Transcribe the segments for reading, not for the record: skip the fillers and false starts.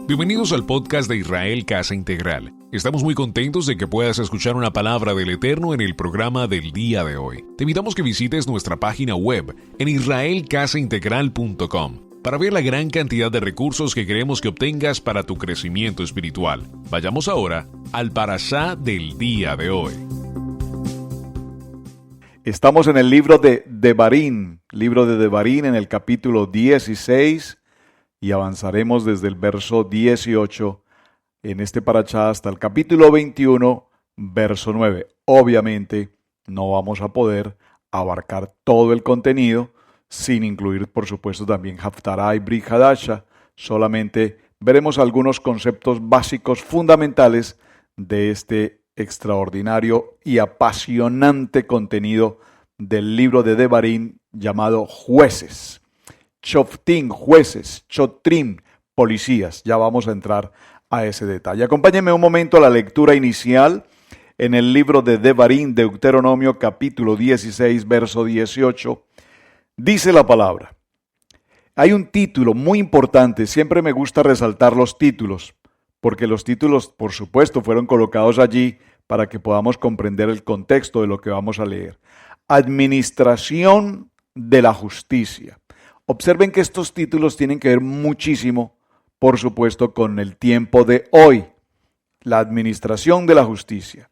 Bienvenidos al podcast de Israel Casa Integral. Estamos muy contentos de que puedas escuchar una palabra del Eterno en el programa del día de hoy. Te invitamos que visites nuestra página web en israelcasaintegral.com para ver la gran cantidad de recursos que queremos que obtengas para tu crecimiento espiritual. Vayamos ahora al parashá del día de hoy. Estamos en el libro de Devarim, en el capítulo 16, y avanzaremos desde el verso 18 en este parashá hasta el capítulo 21, verso 9. Obviamente no vamos a poder abarcar todo el contenido sin incluir, por supuesto, también Haftará y Brit Hadasha. Solamente veremos algunos conceptos básicos fundamentales de este extraordinario y apasionante contenido del libro de Devarim llamado Jueces. Shoftim, jueces, Shotrim, policías. Ya vamos a entrar a ese detalle. Acompáñenme un momento a la lectura inicial en el libro de Devarim, Deuteronomio, capítulo 16, verso 18. Dice la palabra. Hay un título muy importante, siempre me gusta resaltar los títulos, porque los títulos, por supuesto, fueron colocados allí para que podamos comprender el contexto de lo que vamos a leer. Administración de la justicia. Observen que estos títulos tienen que ver muchísimo, por supuesto, con el tiempo de hoy. La administración de la justicia.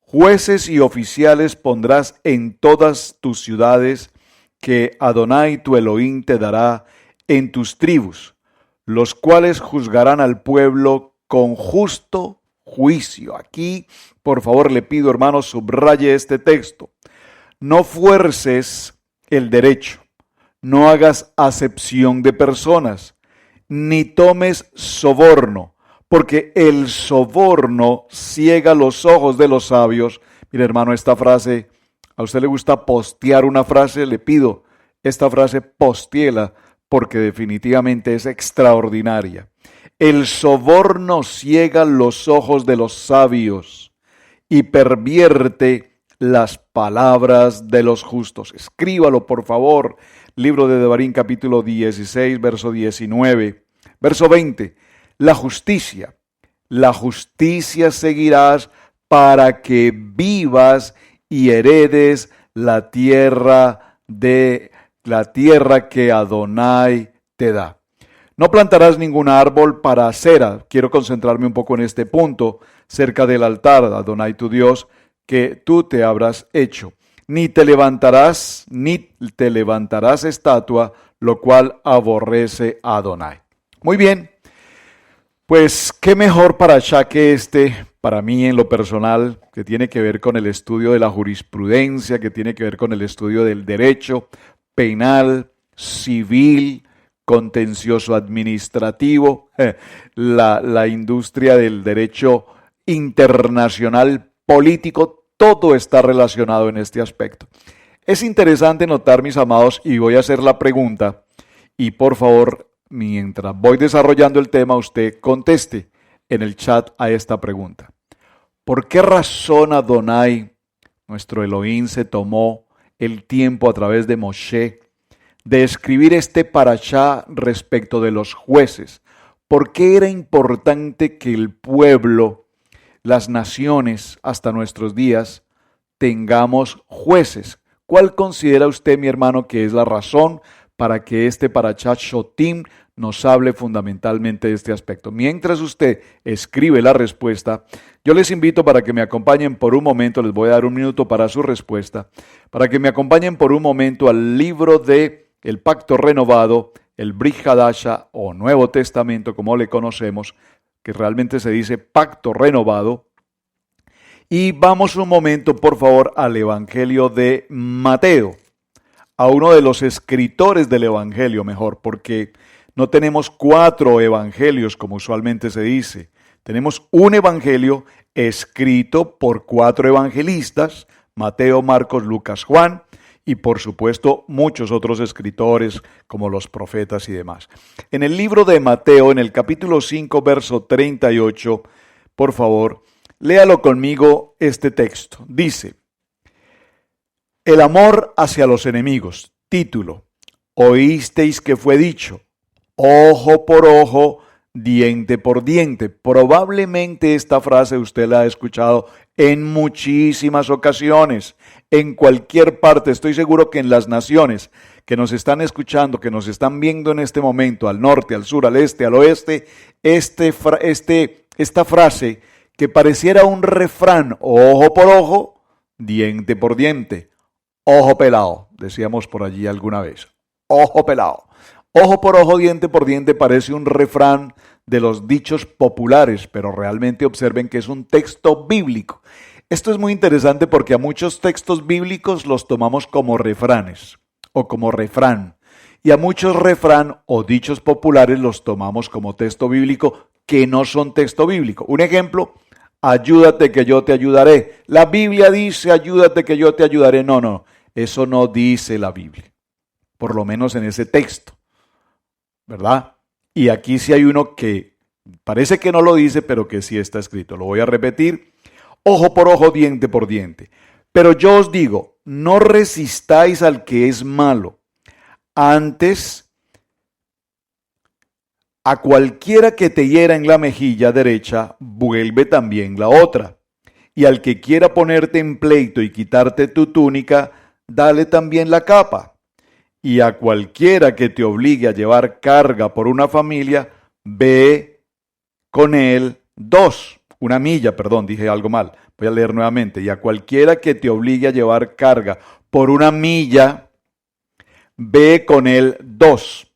Jueces y oficiales pondrás en todas tus ciudades que Adonai tu Elohim te dará en tus tribus, los cuales juzgarán al pueblo con justo juicio. Aquí, por favor, le pido, hermanos, subraye este texto. No fuerces el derecho. No hagas acepción de personas, ni tomes soborno, porque el soborno ciega los ojos de los sabios. Mire, hermano, esta frase, ¿a usted le gusta postear una frase? Le pido, esta frase postéela, porque definitivamente es extraordinaria. El soborno ciega los ojos de los sabios y pervierte las palabras de los justos. Escríbalo, por favor. Libro de Devarim, capítulo 16, verso 19. Verso 20. La justicia seguirás para que vivas y heredes la tierra que Adonai te da. No plantarás ningún árbol para acera. Quiero concentrarme un poco en este punto, cerca del altar, Adonai tu Dios, que tú te habrás hecho. Ni te levantarás estatua, lo cual aborrece a Adonai. Muy bien, pues qué mejor parashá que este, para mí en lo personal, que tiene que ver con el estudio de la jurisprudencia, que tiene que ver con el estudio del derecho penal, civil, contencioso administrativo, la industria del derecho internacional político. Todo está relacionado en este aspecto. Es interesante notar, mis amados, y voy a hacer la pregunta, y por favor, mientras voy desarrollando el tema, usted conteste en el chat a esta pregunta. ¿Por qué razón Adonai, nuestro Elohim, se tomó el tiempo a través de Moshe de escribir este parashá respecto de los jueces? ¿Por qué era importante que el pueblo, las naciones, hasta nuestros días, tengamos jueces? ¿Cuál considera usted, mi hermano, que es la razón para que este parashá Shoftim nos hable fundamentalmente de este aspecto? Mientras usted escribe la respuesta, yo les invito para que me acompañen por un momento, les voy a dar un minuto para su respuesta, para que me acompañen por un momento al libro de El Pacto Renovado, el Brit Hadasha o Nuevo Testamento, como le conocemos, que realmente se dice Pacto Renovado. Y vamos un momento, por favor, al Evangelio de Mateo, a uno de los escritores del Evangelio, mejor, porque no tenemos 4 evangelios, como usualmente se dice. Tenemos un evangelio escrito por 4 evangelistas, Mateo, Marcos, Lucas, Juan, y por supuesto muchos otros escritores como los profetas y demás. En el libro de Mateo, en el capítulo 5, verso 38, por favor, léalo conmigo este texto. Dice, el amor hacia los enemigos, título, oísteis que fue dicho, ojo por ojo, diente por diente. Probablemente esta frase usted la ha escuchado en muchísimas ocasiones, en cualquier parte. Estoy seguro que en las naciones que nos están escuchando, que nos están viendo en este momento, al norte, al sur, al este, al oeste, esta frase que pareciera un refrán, ojo por ojo, diente por diente, ojo pelado, decíamos por allí alguna vez, ojo pelado. Ojo por ojo, diente por diente parece un refrán de los dichos populares, pero realmente observen que es un texto bíblico. Esto es muy interesante porque a muchos textos bíblicos los tomamos como refranes o como refrán, y a muchos refrán o dichos populares los tomamos como texto bíblico que no son texto bíblico. Un ejemplo, ayúdate que yo te ayudaré. La Biblia dice ayúdate que yo te ayudaré. No, eso no dice la Biblia, por lo menos en ese texto, ¿verdad? Y aquí sí hay uno que parece que no lo dice, pero que sí está escrito. Lo voy a repetir. Ojo por ojo, diente por diente. Pero yo os digo, no resistáis al que es malo. Antes, a cualquiera que te hiera en la mejilla derecha, vuelve también la otra. Y al que quiera ponerte en pleito y quitarte tu túnica, dale también la capa. Y a cualquiera que te obligue a llevar carga por una familia, ve con él una milla, dije algo mal, voy a leer nuevamente. Y a cualquiera que te obligue a llevar carga por una milla, ve con él 2.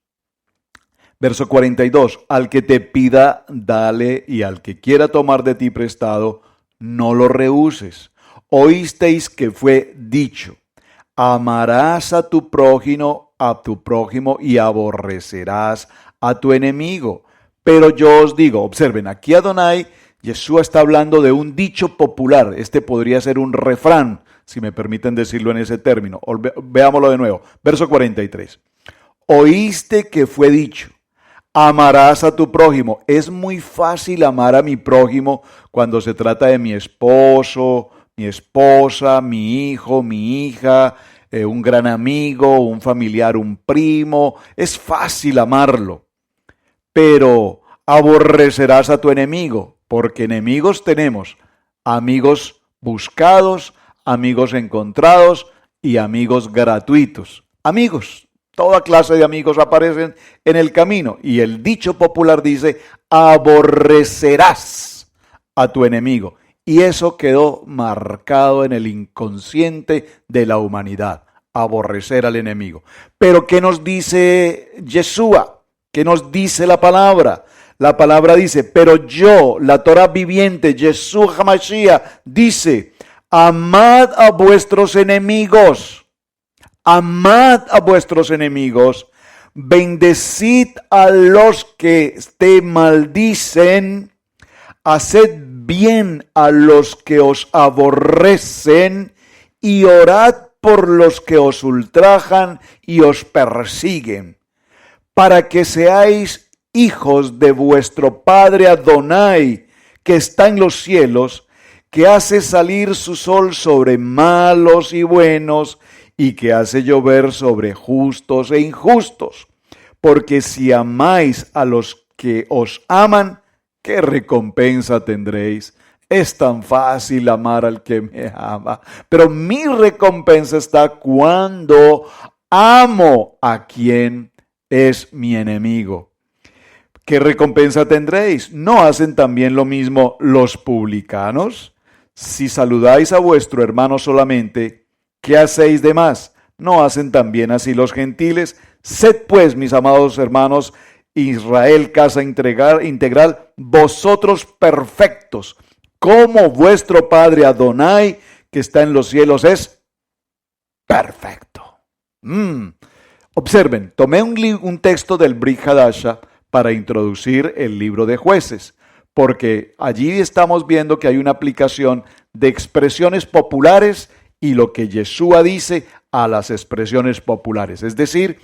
Verso 42, al que te pida, dale, y al que quiera tomar de ti prestado, no lo rehuses. Oísteis que fue dicho, amarás a tu prójimo y aborrecerás a tu enemigo. Pero yo os digo, observen, aquí Adonai, Yeshua está hablando de un dicho popular. Este podría ser un refrán, si me permiten decirlo en ese término. Veámoslo de nuevo. Verso 43. Oíste que fue dicho, amarás a tu prójimo. Es muy fácil amar a mi prójimo cuando se trata de mi esposo, mi esposa, mi hijo, mi hija, un gran amigo, un familiar, un primo. Es fácil amarlo. Pero aborrecerás a tu enemigo, porque enemigos tenemos, amigos buscados, amigos encontrados y amigos gratuitos. Amigos, toda clase de amigos aparecen en el camino. Y el dicho popular dice, aborrecerás a tu enemigo. Y eso quedó marcado en el inconsciente de la humanidad, aborrecer al enemigo. Pero ¿qué nos dice Yeshua? ¿Qué nos dice la palabra? La palabra dice, pero yo, la Torah viviente, Yeshua HaMashiach, dice, amad a vuestros enemigos, bendecid a los que te maldicen, haced bien a los que os aborrecen y orad por los que os ultrajan y os persiguen, para que seáis hijos de vuestro Padre Adonai, que está en los cielos, que hace salir su sol sobre malos y buenos, y que hace llover sobre justos e injustos. Porque si amáis a los que os aman, ¿qué recompensa tendréis? Es tan fácil amar al que me ama, pero mi recompensa está cuando amo a quien es mi enemigo. ¿Qué recompensa tendréis? ¿No hacen también lo mismo los publicanos? Si saludáis a vuestro hermano solamente, ¿qué hacéis de más? ¿No hacen también así los gentiles? Sed pues, mis amados hermanos, Israel, casa integral, vosotros perfectos, como vuestro Padre Adonai, que está en los cielos, es perfecto. Observen, tomé un texto del Brit Hadasha para introducir el libro de Jueces, porque allí estamos viendo que hay una aplicación de expresiones populares y lo que Yeshua dice a las expresiones populares, es decir,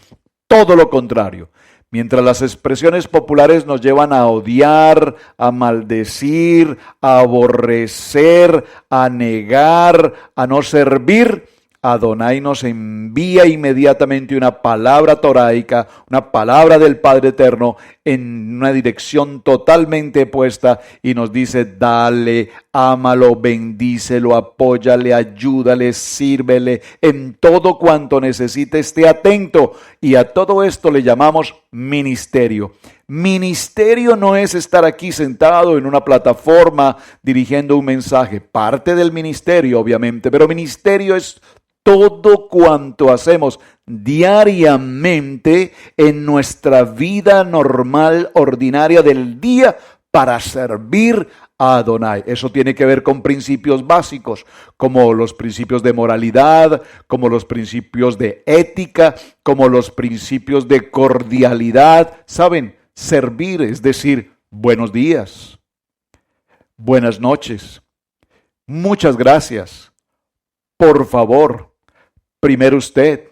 todo lo contrario. Mientras las expresiones populares nos llevan a odiar, a maldecir, a aborrecer, a negar, a no servir, Adonai nos envía inmediatamente una palabra toraica, una palabra del Padre Eterno en una dirección totalmente opuesta y nos dice: dale, ámalo, bendícelo, apóyale, ayúdale, sírvele, en todo cuanto necesite, esté atento. Y a todo esto le llamamos ministerio. Ministerio no es estar aquí sentado en una plataforma dirigiendo un mensaje, parte del ministerio obviamente, pero ministerio es todo cuanto hacemos diariamente en nuestra vida normal, ordinaria del día para servir a Adonai. Eso tiene que ver con principios básicos, como los principios de moralidad, como los principios de ética, como los principios de cordialidad. ¿Saben? Servir es decir, buenos días, buenas noches, muchas gracias, por favor, primero usted.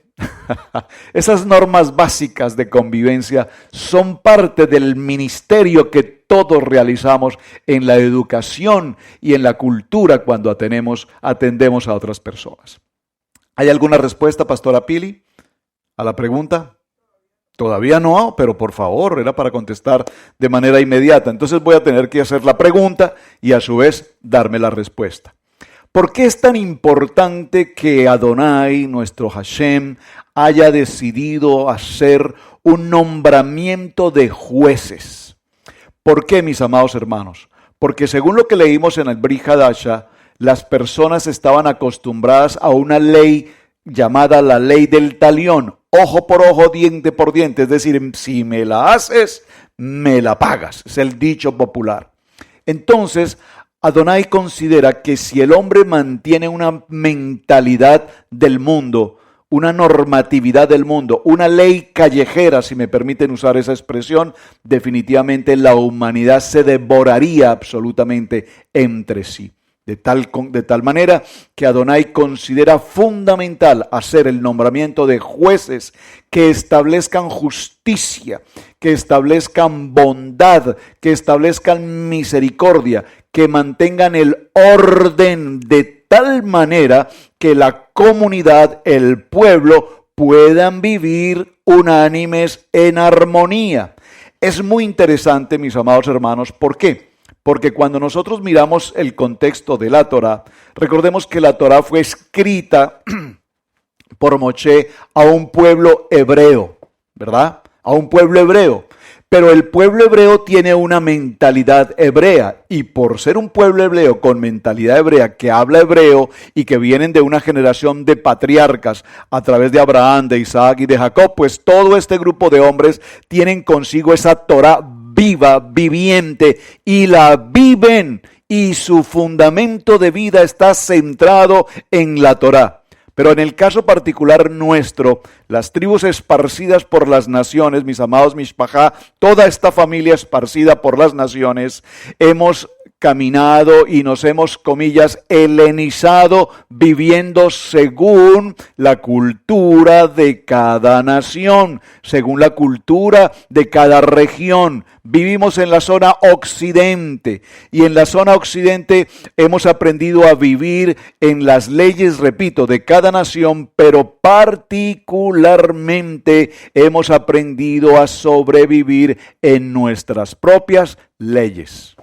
Esas normas básicas de convivencia son parte del ministerio que todos realizamos en la educación y en la cultura cuando atendemos a otras personas. ¿Hay alguna respuesta, Pastora Pili, a la pregunta? Todavía no, pero por favor, era para contestar de manera inmediata. Entonces voy a tener que hacer la pregunta y a su vez darme la respuesta. ¿Por qué es tan importante que Adonai, nuestro Hashem, haya decidido hacer un nombramiento de jueces? ¿Por qué, mis amados hermanos? Porque según lo que leímos en el Brit Hadasha, las personas estaban acostumbradas a una ley llamada la ley del talión, ojo por ojo, diente por diente, es decir, si me la haces, me la pagas, es el dicho popular. Entonces, Adonai considera que si el hombre mantiene una mentalidad del mundo, una normatividad del mundo, una ley callejera, si me permiten usar esa expresión, definitivamente la humanidad se devoraría absolutamente entre sí. De tal manera que Adonai considera fundamental hacer el nombramiento de jueces que establezcan justicia, que establezcan bondad, que establezcan misericordia, que mantengan el orden de tal manera que la comunidad, el pueblo, puedan vivir unánimes en armonía. Es muy interesante, mis amados hermanos, ¿por qué? Porque cuando nosotros miramos el contexto de la Torá, recordemos que la Torá fue escrita por Moshe a un pueblo hebreo, ¿verdad? A un pueblo hebreo. Pero el pueblo hebreo tiene una mentalidad hebrea, y por ser un pueblo hebreo con mentalidad hebrea, que habla hebreo y que vienen de una generación de patriarcas a través de Abraham, de Isaac y de Jacob, pues todo este grupo de hombres tienen consigo esa Torá viva, viviente, y la viven, y su fundamento de vida está centrado en la Torá. Pero en el caso particular nuestro, las tribus esparcidas por las naciones, mis amados Mishpajá, toda esta familia esparcida por las naciones, hemos caminado y nos hemos, comillas, helenizado, viviendo según la cultura de cada nación, según la cultura de cada región. Vivimos en la zona occidente, y en la zona occidente hemos aprendido a vivir en las leyes, repito, de cada nación, pero particularmente hemos aprendido a sobrevivir en nuestras propias leyes.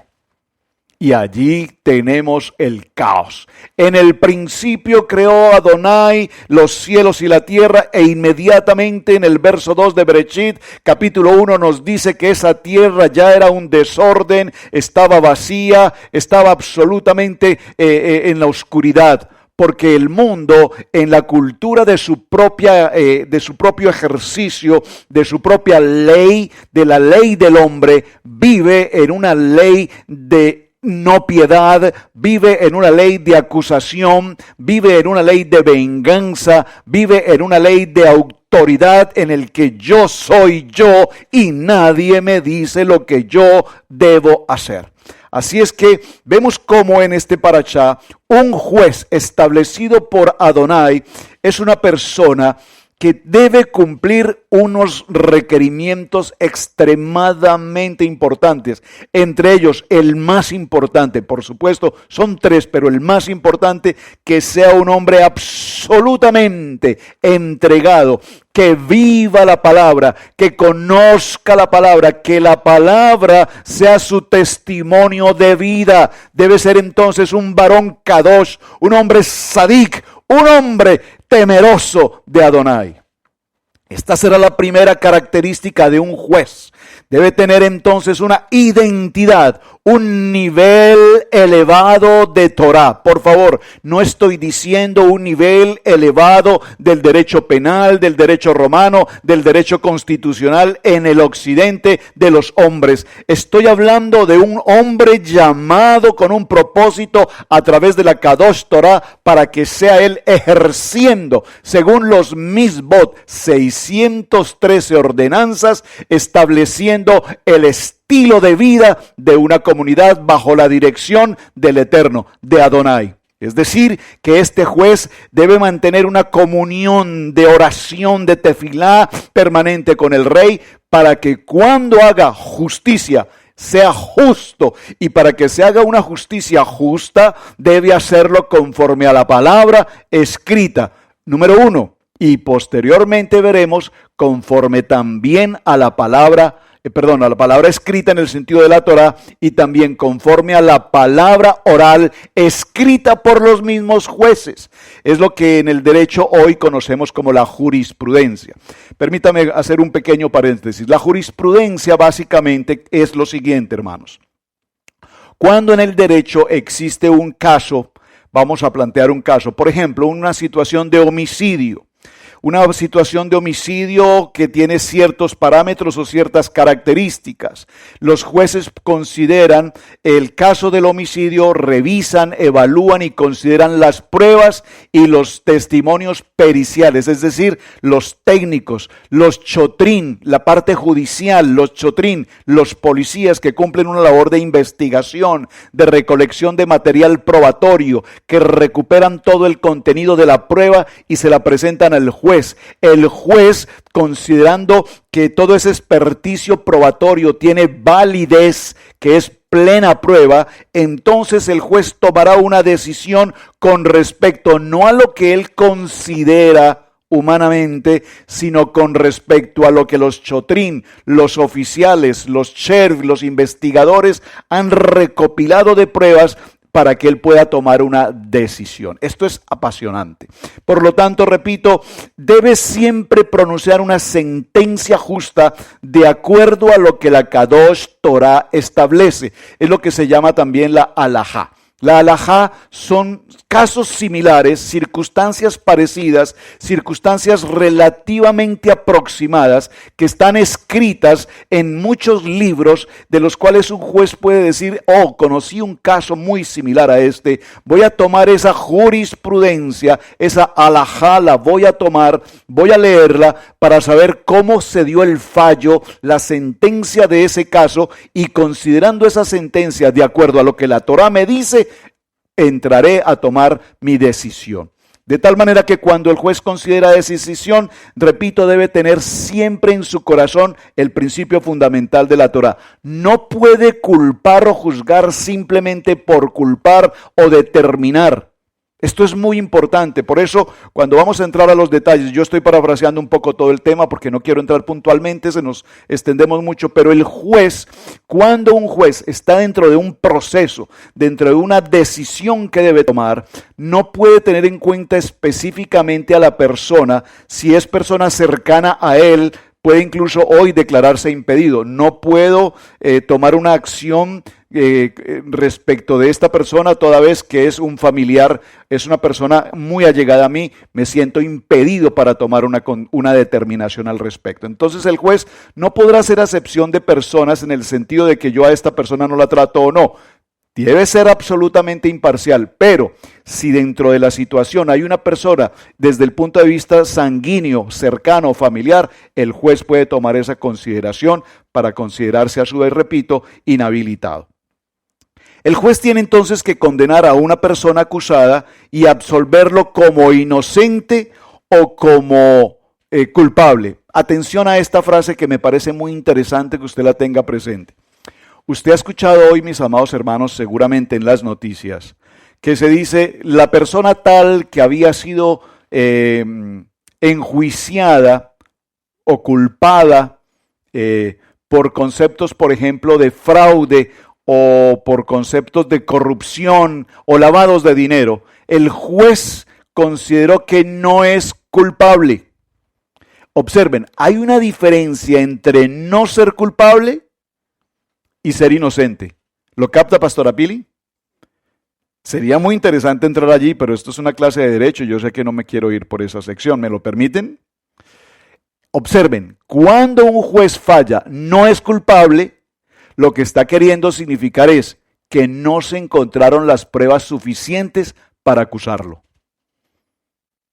Y allí tenemos el caos. En el principio creó Adonai los cielos y la tierra, e inmediatamente en el verso 2 de Bereshit, capítulo 1, nos dice que esa tierra ya era un desorden, estaba vacía, estaba absolutamente en la oscuridad. Porque el mundo, en la cultura de su propio ejercicio, de su propia ley, de la ley del hombre, vive en una ley de no piedad, vive en una ley de acusación, vive en una ley de venganza, vive en una ley de autoridad en el que yo soy yo y nadie me dice lo que yo debo hacer. Así es que vemos cómo en este parashá un juez establecido por Adonai es una persona que debe cumplir unos requerimientos extremadamente importantes. Entre ellos, el más importante, por supuesto, son tres, pero el más importante, que sea un hombre absolutamente entregado, que viva la palabra, que conozca la palabra, que la palabra sea su testimonio de vida. Debe ser entonces un varón kadosh, un hombre sadik, un hombre temeroso de Adonai. Esta será la primera característica de un juez. Debe tener entonces una identidad, un nivel elevado de Torah. Por favor, no estoy diciendo un nivel elevado del derecho penal, del derecho romano, del derecho constitucional en el occidente de los hombres. Estoy hablando de un hombre llamado con un propósito a través de la Kadosh Torah para que sea él ejerciendo, según los Misbot, 613 ordenanzas, estableciendo el estilo de vida de una comunidad bajo la dirección del Eterno, de Adonai. Es decir, que este juez debe mantener una comunión de oración, de tefilá permanente con el rey, para que cuando haga justicia sea justo, y para que se haga una justicia justa debe hacerlo conforme a la palabra escrita, número 1, y posteriormente veremos conforme también a la palabra escrita en el sentido de la Torah, y también conforme a la palabra oral escrita por los mismos jueces. Es lo que en el derecho hoy conocemos como la jurisprudencia. Permítame hacer un pequeño paréntesis. La jurisprudencia básicamente es lo siguiente, hermanos. Cuando en el derecho existe un caso, vamos a plantear un caso, por ejemplo, una situación de homicidio. Una situación de homicidio que tiene ciertos parámetros o ciertas características. Los jueces consideran el caso del homicidio, revisan, evalúan y consideran las pruebas y los testimonios periciales, es decir, los técnicos, los chotrín, la parte judicial, los chotrín, los policías que cumplen una labor de investigación, de recolección de material probatorio, que recuperan todo el contenido de la prueba y se la presentan al juez. El juez, considerando que todo ese experticio probatorio tiene validez, que es plena prueba, entonces el juez tomará una decisión con respecto no a lo que él considera humanamente, sino con respecto a lo que los chotrín, los oficiales, los sheriff, los investigadores han recopilado de pruebas para que él pueda tomar una decisión. Esto es apasionante. Por lo tanto, repito, debe siempre pronunciar una sentencia justa de acuerdo a lo que la Kadosh Torah establece. Es lo que se llama también la halajá. La halajá son casos similares, circunstancias parecidas, circunstancias relativamente aproximadas que están escritas en muchos libros de los cuales un juez puede decir, oh, conocí un caso muy similar a este, voy a tomar esa jurisprudencia, esa halajá la voy a tomar, voy a leerla para saber cómo se dio el fallo, la sentencia de ese caso, y considerando esa sentencia de acuerdo a lo que la Torah me dice, entraré a tomar mi decisión. De tal manera que cuando el juez considera esa decisión, repito, debe tener siempre en su corazón el principio fundamental de la Torah. No puede culpar o juzgar simplemente por culpar o determinar. Esto es muy importante, por eso cuando vamos a entrar a los detalles, yo estoy parafraseando un poco todo el tema porque no quiero entrar puntualmente, se nos extendemos mucho, pero el juez, cuando un juez está dentro de un proceso, dentro de una decisión que debe tomar, no puede tener en cuenta específicamente a la persona, si es persona cercana a él, puede incluso hoy declararse impedido. No puedo tomar una acción respecto de esta persona toda vez que es un familiar, es una persona muy allegada a mí, me siento impedido para tomar una determinación al respecto. Entonces el juez no podrá hacer acepción de personas en el sentido de que yo a esta persona no la trato o no. Debe ser absolutamente imparcial, pero si dentro de la situación hay una persona desde el punto de vista sanguíneo, cercano, familiar, el juez puede tomar esa consideración para considerarse a su vez, repito, inhabilitado. El juez tiene entonces que condenar a una persona acusada y absolverlo como inocente o como culpable. Atención a esta frase que me parece muy interesante que usted la tenga presente. Usted ha escuchado hoy, mis amados hermanos, seguramente en las noticias, que se dice la persona tal que había sido enjuiciada o culpada por conceptos, por ejemplo, de fraude o por conceptos de corrupción o lavados de dinero, el juez consideró que no es culpable. Observen, hay una diferencia entre no ser culpable y ser inocente. ¿Lo capta, Pastora Pili? Sería muy interesante entrar allí, pero esto es una clase de derecho y yo sé que no me quiero ir por esa sección. ¿Me lo permiten? Observen, cuando un juez falla, no es culpable, lo que está queriendo significar es que no se encontraron las pruebas suficientes para acusarlo.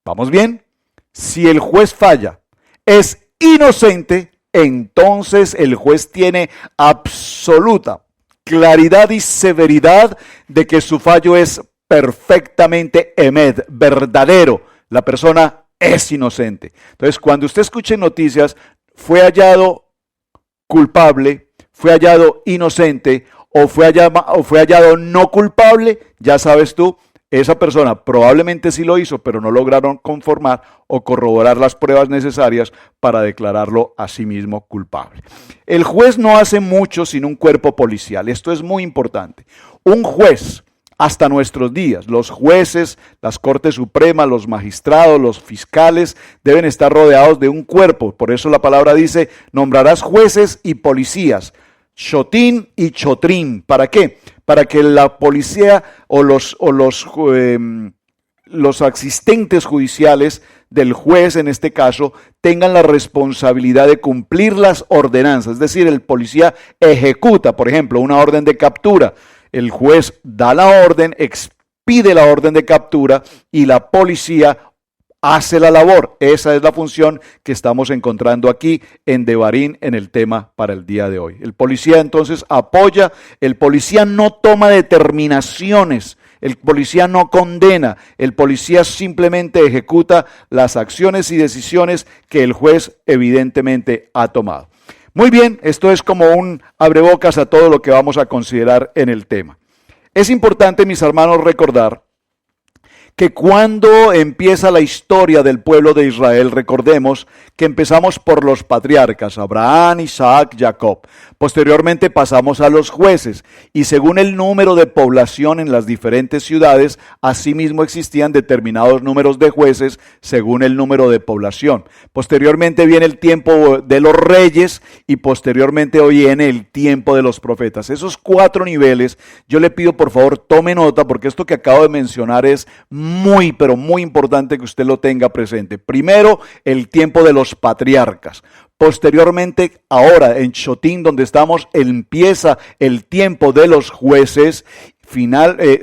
¿Vamos bien? Si el juez falla, es inocente, entonces el juez tiene absoluta claridad y severidad de que su fallo es perfectamente emed, verdadero. La persona es inocente. Entonces, cuando usted escuche noticias, fue hallado culpable, fue hallado inocente o fue hallado no culpable, ya sabes tú, esa persona probablemente sí lo hizo, pero no lograron conformar o corroborar las pruebas necesarias para declararlo a sí mismo culpable. El juez no hace mucho sin un cuerpo policial. Esto es muy importante. Un juez, hasta nuestros días, los jueces, las Cortes Supremas, los magistrados, los fiscales, deben estar rodeados de un cuerpo. Por eso la palabra dice, nombrarás jueces y policías, chotín y chotrín. ¿Para qué? Para que la policía o los asistentes judiciales del juez, en este caso, tengan la responsabilidad de cumplir las ordenanzas. Es decir, el policía ejecuta, por ejemplo, una orden de captura. El juez da la orden, expide la orden de captura y la policía hace la labor. Esa es la función que estamos encontrando aquí en Devarim en el tema para el día de hoy. El policía entonces apoya, el policía no toma determinaciones, el policía no condena, el policía simplemente ejecuta las acciones y decisiones que el juez evidentemente ha tomado. Muy bien, esto es como un abrebocas a todo lo que vamos a considerar en el tema. Es importante, mis hermanos, recordar que cuando empieza la historia del pueblo de Israel, recordemos que empezamos por los patriarcas, Abraham, Isaac, Jacob. Posteriormente pasamos a los jueces y según el número de población en las diferentes ciudades, asimismo existían determinados números de jueces según el número de población. Posteriormente viene el tiempo de los reyes y posteriormente viene el tiempo de los profetas. Esos 4 niveles, yo le pido por favor tome nota porque esto que acabo de mencionar es muy, pero muy importante que usted lo tenga presente. Primero, el tiempo de los patriarcas. Posteriormente, ahora en Chotín, donde estamos, empieza el tiempo de los jueces.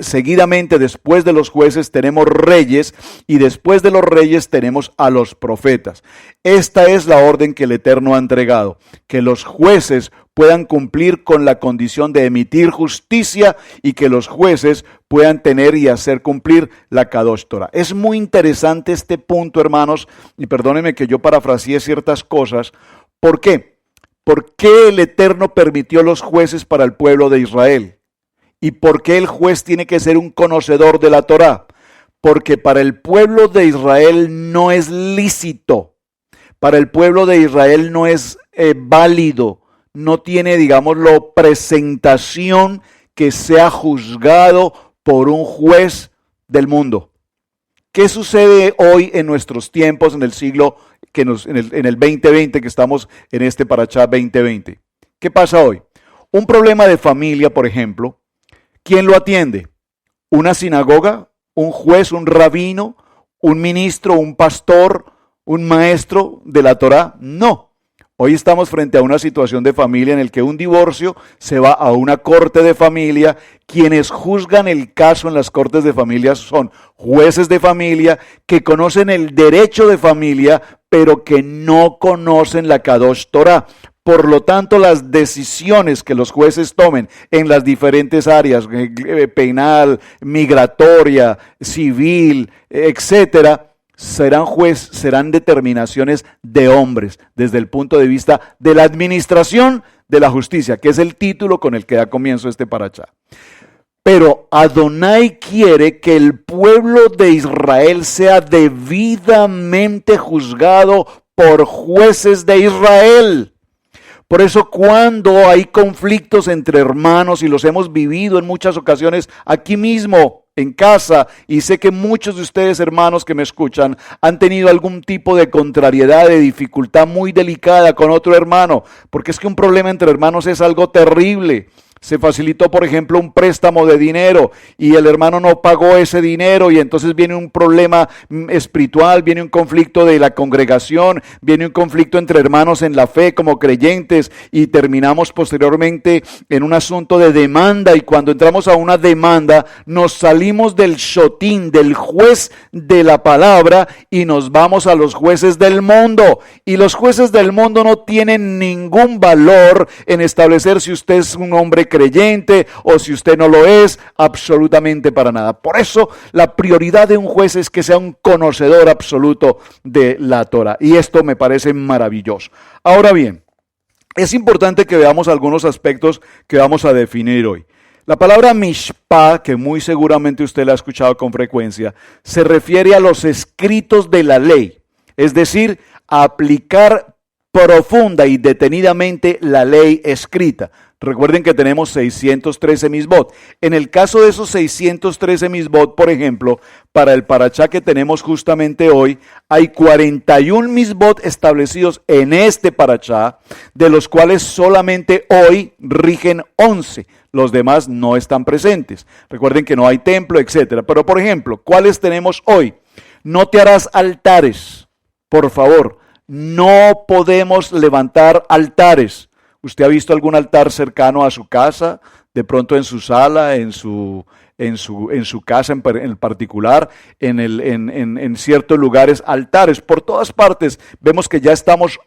Seguidamente, después de los jueces, tenemos reyes y después de los reyes tenemos a los profetas. Esta es la orden que el Eterno ha entregado, que los jueces puedan cumplir con la condición de emitir justicia y que los jueces puedan tener y hacer cumplir la Kadosh Torah. Es muy interesante este punto, hermanos, y perdónenme que yo parafraseé ciertas cosas. ¿Por qué? ¿Por qué el Eterno permitió los jueces para el pueblo de Israel? ¿Y por qué el juez tiene que ser un conocedor de la Torá? Porque para el pueblo de Israel no es lícito, para el pueblo de Israel no es válido, no tiene, digámoslo, presentación que sea juzgado por un juez del mundo. ¿Qué sucede hoy en nuestros tiempos, en el siglo, en el 2020, que estamos en este Parashá 2020? ¿Qué pasa hoy? Un problema de familia, por ejemplo, ¿quién lo atiende? ¿Una sinagoga? ¿Un juez? ¿Un rabino? ¿Un ministro? ¿Un pastor? ¿Un maestro de la Torá? No. Hoy estamos frente a una situación de familia en el que un divorcio se va a una corte de familia. Quienes juzgan el caso en las cortes de familia son jueces de familia que conocen el derecho de familia, pero que no conocen la Kadosh Torah. Por lo tanto, las decisiones que los jueces tomen en las diferentes áreas, penal, migratoria, civil, etcétera, serán determinaciones de hombres, desde el punto de vista de la administración de la justicia, que es el título con el que da comienzo este parashá. Pero Adonai quiere que el pueblo de Israel sea debidamente juzgado por jueces de Israel. Por eso cuando hay conflictos entre hermanos, y los hemos vivido en muchas ocasiones aquí mismo, en casa, y sé que muchos de ustedes, hermanos que me escuchan, han tenido algún tipo de contrariedad, de dificultad muy delicada con otro hermano, porque es que un problema entre hermanos es algo terrible. Se facilitó, por ejemplo, un préstamo de dinero y el hermano no pagó ese dinero y entonces viene un problema espiritual, viene un conflicto de la congregación, viene un conflicto entre hermanos en la fe como creyentes y terminamos posteriormente en un asunto de demanda, y cuando entramos a una demanda nos salimos del shotín, del juez de la palabra, y nos vamos a los jueces del mundo, y los jueces del mundo no tienen ningún valor en establecer si usted es un hombre creyente o si usted no lo es, absolutamente para nada. Por eso la prioridad de un juez es que sea un conocedor absoluto de la Torah, y esto me parece maravilloso. Ahora bien, es importante que veamos algunos aspectos que vamos a definir hoy. La palabra mishpah, que muy seguramente usted la ha escuchado con frecuencia, se refiere a los escritos de la ley, es decir, a aplicar profunda y detenidamente la ley escrita. Recuerden que tenemos 613 misbot. En el caso de esos 613 misbot, por ejemplo, para el parashá que tenemos justamente hoy, hay 41 misbot establecidos en este parashá, de los cuales solamente hoy rigen 11. Los demás no están presentes. Recuerden que no hay templo, etc. Pero, por ejemplo, ¿cuáles tenemos hoy? No te harás altares, por favor. No podemos levantar altares. ¿Usted ha visto algún altar cercano a su casa? De pronto en su sala, en su casa en particular, en ciertos lugares, altares. Por todas partes vemos que ya estamos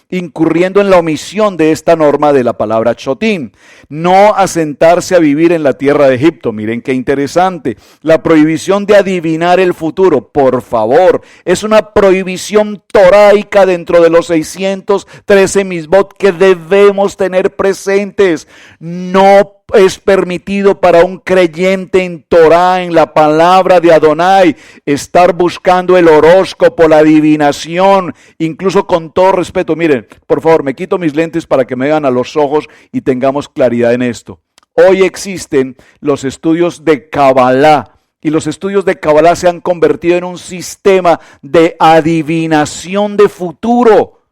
incurriendo en la omisión de esta norma de la palabra shotín. No asentarse a vivir en la tierra de Egipto. Miren qué interesante. La prohibición de adivinar el futuro, por favor, es una prohibición toraica dentro de los 613 misbot que debemos tener presentes. No es permitido para un creyente en Torah, en la palabra de Adonai, estar buscando el horóscopo, la adivinación, incluso con todo respeto. Miren, por favor, me quito mis lentes para que me vean a los ojos y tengamos claridad en esto. Hoy existen los estudios de Kabbalah, y los estudios de Kabbalah se han convertido en un sistema de adivinación de futuro.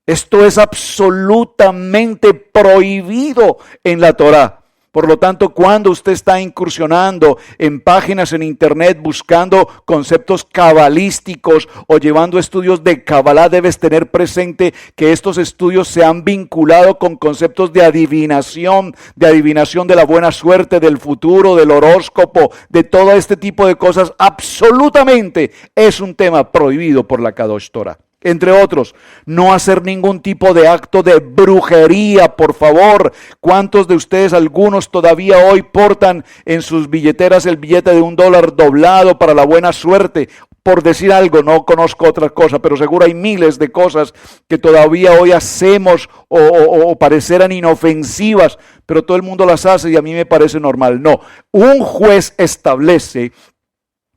Esto es absolutamente prohibido en la Torah. Por lo tanto, cuando usted está incursionando en páginas en internet buscando conceptos cabalísticos o llevando estudios de Kabbalah, debes tener presente que estos estudios se han vinculado con conceptos de adivinación de la buena suerte, del futuro, del horóscopo, de todo este tipo de cosas. Absolutamente es un tema prohibido por la Kadosh Torah. Entre otros, no hacer ningún tipo de acto de brujería, por favor. ¿Cuántos de ustedes, algunos todavía hoy portan en sus billeteras el billete de $1 doblado para la buena suerte? Por decir algo, no conozco otra cosa, pero seguro hay miles de cosas que todavía hoy hacemos o parecerán inofensivas, pero todo el mundo las hace y a mí me parece normal. No, un juez establece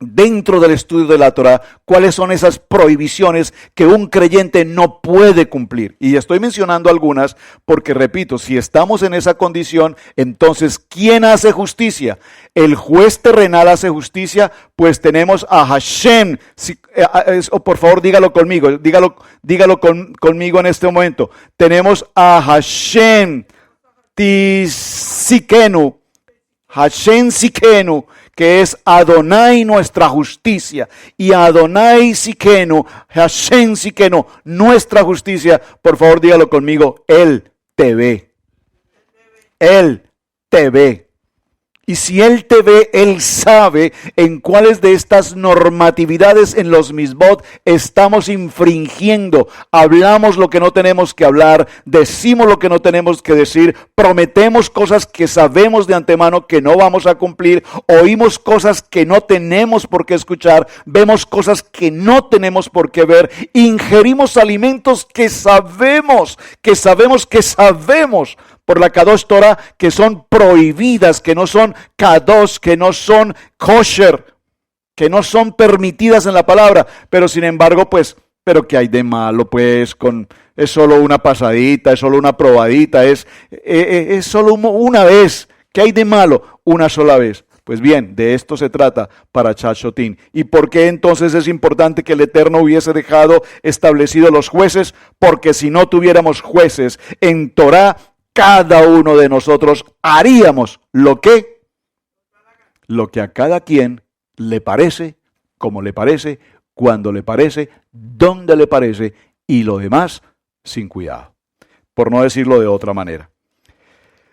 dentro del estudio de la Torah cuáles son esas prohibiciones que un creyente no puede cumplir. Y estoy mencionando algunas porque, repito, si estamos en esa condición, entonces, ¿quién hace justicia? ¿El juez terrenal hace justicia? Pues tenemos a Hashem. Por favor, dígalo conmigo, dígalo conmigo en este momento. Tenemos a Hashem Tsikenu, Hashem Tsikenu, que es Adonai nuestra justicia, y Adonai Tsikenu, Hashem Tsikenu, nuestra justicia. Por favor, dígalo conmigo, Él te ve. Él te ve. Y si Él te ve, Él sabe en cuáles de estas normatividades en los misbot estamos infringiendo. Hablamos lo que no tenemos que hablar, decimos lo que no tenemos que decir, prometemos cosas que sabemos de antemano que no vamos a cumplir, oímos cosas que no tenemos por qué escuchar, vemos cosas que no tenemos por qué ver, ingerimos alimentos que sabemos por la Kadosh Torah, que son prohibidas, que no son Kadosh, que no son kosher, que no son permitidas en la palabra, pero sin embargo, pues, pero ¿qué hay de malo? Pues es solo una pasadita, es solo una probadita, es solo una vez. ¿Qué hay de malo? Una sola vez. Pues bien, de esto se trata para Chachotín. ¿Y por qué entonces es importante que el Eterno hubiese dejado establecidos los jueces? Porque si no tuviéramos jueces en Torah, cada uno de nosotros haríamos lo que a cada quien le parece, como le parece, cuando le parece, donde le parece, y lo demás sin cuidado, por no decirlo de otra manera.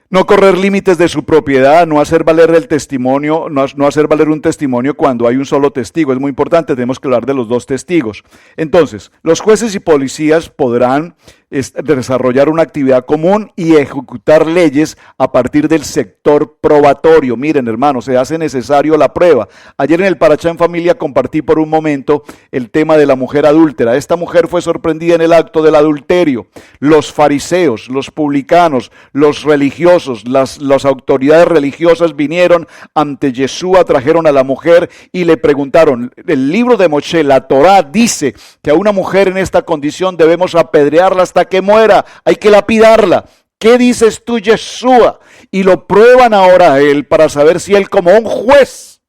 No correr límites de su propiedad, no hacer valer el testimonio, no hacer valer un testimonio cuando hay un solo testigo. Es muy importante, tenemos que hablar de los dos testigos. Entonces, los jueces y policías podrán desarrollar una actividad común y ejecutar leyes a partir del sector probatorio. Miren, hermanos, se hace necesario la prueba. Ayer en el Parashá en Familia compartí por un momento el tema de la mujer adúltera. Esta mujer fue sorprendida en el acto del adulterio. Los fariseos, los publicanos, los religiosos, las autoridades religiosas vinieron ante Yeshua, trajeron a la mujer y le preguntaron, el libro de Moshe, la Torá, dice que a una mujer en esta condición debemos apedrearla hasta que muera, hay que lapidarla. ¿Qué dices tú, Yeshua? Y lo prueban ahora a él para saber si él, como un juez,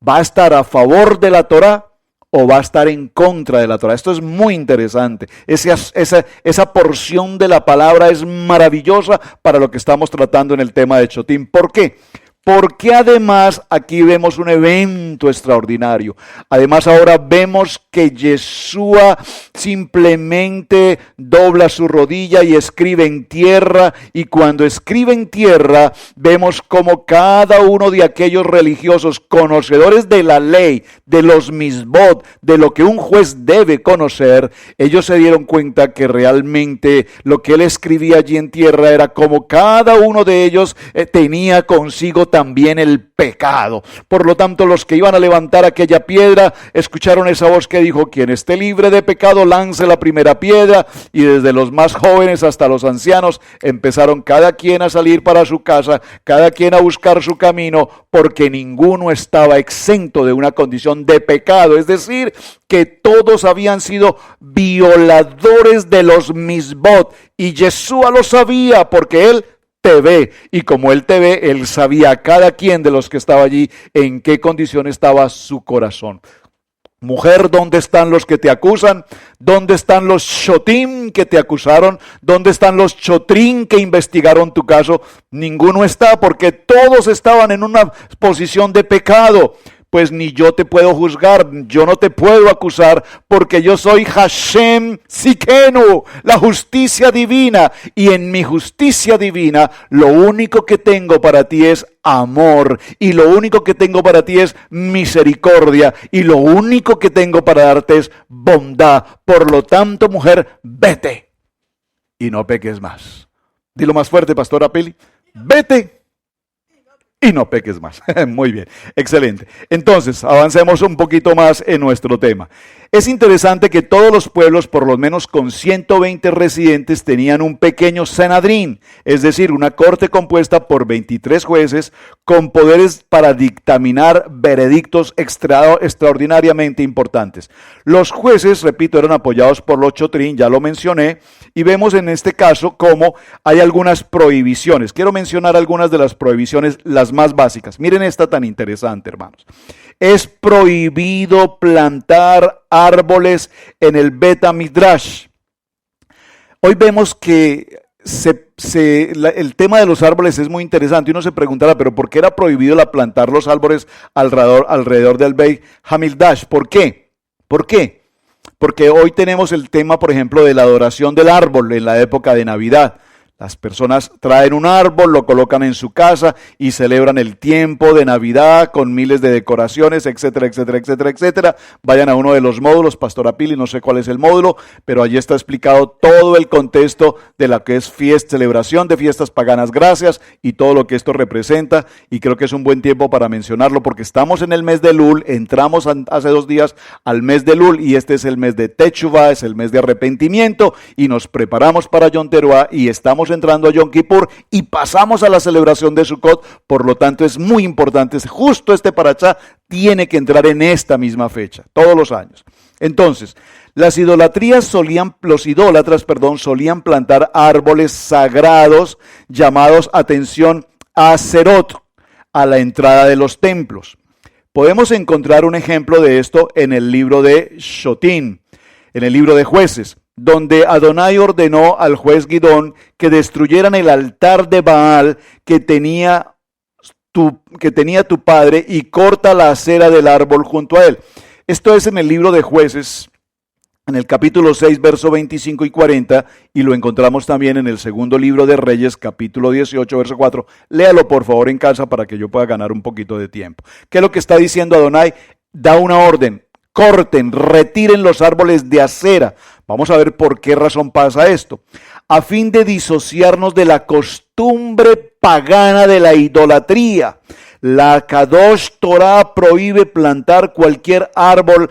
va a estar a favor de la Torá o va a estar en contra de la Torá. Esto es muy interesante. Esa porción de la palabra es maravillosa para lo que estamos tratando en el tema de Chotín. ¿Por qué? Porque además aquí vemos un evento extraordinario. Además ahora vemos que Yeshua simplemente dobla su rodilla y escribe en tierra. Y cuando escribe en tierra vemos como cada uno de aquellos religiosos conocedores de la ley, de los misbot, de lo que un juez debe conocer, ellos se dieron cuenta que realmente lo que él escribía allí en tierra era como cada uno de ellos tenía consigo también el pecado. Por lo tanto, los que iban a levantar aquella piedra escucharon esa voz que dijo: quien esté libre de pecado lance la primera piedra. Y desde los más jóvenes hasta los ancianos empezaron cada quien a salir para su casa, cada quien a buscar su camino, porque ninguno estaba exento de una condición de pecado. Es decir, que todos habían sido violadores de los misbot, y Yeshua lo sabía porque él te ve, y como él te ve, él sabía a cada quien de los que estaba allí en qué condición estaba su corazón. Mujer, ¿dónde están los que te acusan? ¿Dónde están los shotim que te acusaron? ¿Dónde están los chotrín que investigaron tu caso? Ninguno está, porque todos estaban en una posición de pecado. Pues ni yo te puedo juzgar, yo no te puedo acusar, porque yo soy Hashem Sikenu, la justicia divina, y en mi justicia divina lo único que tengo para ti es amor, y lo único que tengo para ti es misericordia, y lo único que tengo para darte es bondad. Por lo tanto, mujer, vete y no peques más. Dilo más fuerte, pastora Pili. Vete y no peques más. Muy bien, excelente. Entonces, avancemos un poquito más en nuestro tema. Es interesante que todos los pueblos, por lo menos con 120 residentes, tenían un pequeño Sanedrín, es decir, una corte compuesta por 23 jueces con poderes para dictaminar veredictos extraordinariamente importantes. Los jueces, repito, eran apoyados por los chotrín, ya lo mencioné, y vemos en este caso cómo hay algunas prohibiciones. Quiero mencionar algunas de las prohibiciones, las más básicas. Miren esta tan interesante, hermanos. Es prohibido plantar árboles en el Bet HaMidrash. Hoy vemos que el tema de los árboles es muy interesante. Uno se preguntará, pero ¿por qué era prohibido plantar los árboles alrededor del Bet HaMidrash? ¿Por qué? ¿Por qué? Porque hoy tenemos el tema, por ejemplo, de la adoración del árbol en la época de Navidad. Las personas traen un árbol, lo colocan en su casa y celebran el tiempo de Navidad con miles de decoraciones, etcétera, etcétera, etcétera, etcétera. Vayan a uno de los módulos, Pastora Pili, no sé cuál es el módulo, pero allí está explicado todo el contexto de lo que es celebración de fiestas paganas, gracias, y todo lo que esto representa. Y creo que es un buen tiempo para mencionarlo porque estamos en el mes de Elul, entramos hace 2 días al mes de Elul y este es el mes de Teshuvah, es el mes de arrepentimiento y nos preparamos para Yom Teruah y estamos entrando a Yom Kippur y pasamos a la celebración de Sukkot. Por lo tanto es muy importante, justo este parashá tiene que entrar en esta misma fecha, todos los años. Entonces, los idólatras solían plantar árboles sagrados llamados, atención, Aserot, a la entrada de los templos. Podemos encontrar un ejemplo de esto en el libro de Shotim, en el libro de Jueces, donde Adonai ordenó al juez Gidón que destruyeran el altar de Baal que tenía tu padre y corta la acera del árbol junto a él. Esto es en el libro de Jueces, en el capítulo 6, verso 25 y 40, y lo encontramos también en el segundo libro de Reyes, capítulo 18, verso 4. Léalo por favor en casa para que yo pueda ganar un poquito de tiempo. ¿Qué es lo que está diciendo Adonai? Da una orden. Corten, retiren los árboles de acera. Vamos a ver por qué razón pasa esto. A fin de disociarnos de la costumbre pagana de la idolatría. La Kadosh Torah prohíbe plantar cualquier árbol